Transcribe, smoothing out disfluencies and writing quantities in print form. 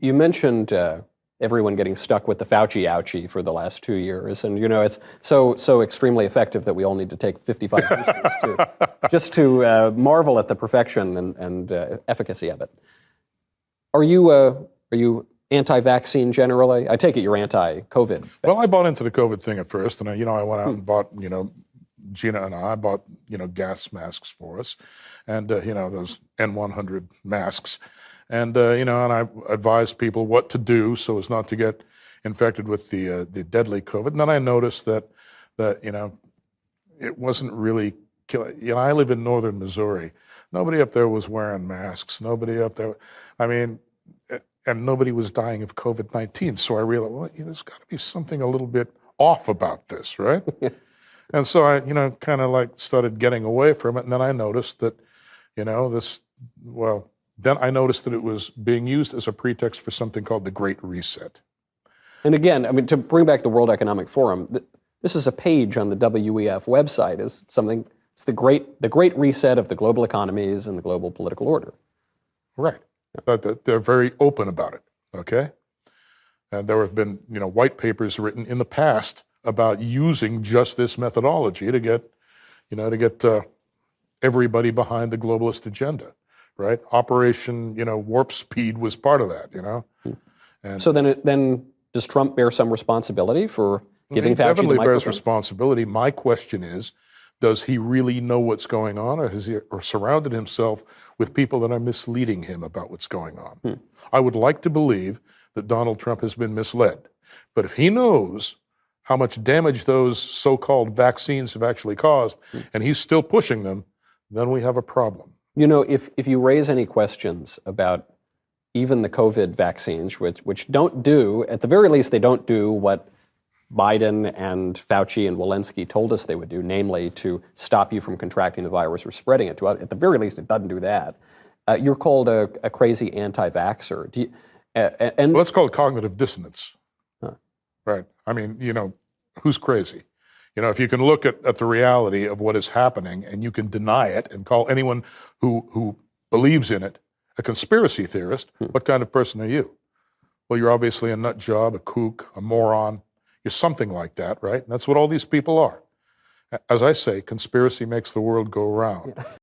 You mentioned everyone getting stuck with the Fauci ouchie for the last 2 years, and it's so extremely effective that we all need to take 55 boosters just to marvel at the perfection and efficacy of it. Are you anti-vaccine generally? I take it you're anti-COVID. Well, I bought into the COVID thing at first, and I went out and bought Gina and I bought gas masks for us, and those N100 masks. And and I advised people what to do so as not to get infected with the deadly COVID. And then I noticed that it wasn't really killing. I live in northern Missouri. Nobody up there was wearing masks. Nobody up there. And nobody was dying of COVID-19. So I realized, well, there's got to be something a little bit off about this, right? And so I kind of started getting away from it. And then I noticed that Then I noticed that it was being used as a pretext for something called the Great Reset. And again, to bring back the World Economic Forum, this is a page on the WEF website. It's the Great Reset of the global economies and the global political order. Right. But they're very open about it. Okay. And there have been white papers written in the past about using just this methodology to get everybody behind the globalist agenda. Right, Operation Warp Speed was part of that. And so then does Trump bear some responsibility for giving Fauci the microphone? He definitely bears responsibility. My question is, does he really know what's going on, or has he surrounded himself with people that are misleading him about what's going on? I would like to believe that Donald Trump has been misled, but if he knows how much damage those so-called vaccines have actually caused, and he's still pushing them, then we have a problem. If you raise any questions about even the COVID vaccines, which don't do, at the very least, they don't do what Biden and Fauci and Walensky told us they would do, namely to stop you from contracting the virus or spreading it to others. At the very least, it doesn't do that. You're called a crazy anti-vaxxer. Well, let's call it cognitive dissonance. Right. I mean, who's crazy? If you can look at the reality of what is happening and you can deny it and call anyone who believes in it a conspiracy theorist, what kind of person are you? Well, you're obviously a nut job, a kook, a moron. You're something like that, right? And that's what all these people are. As I say, conspiracy makes the world go round.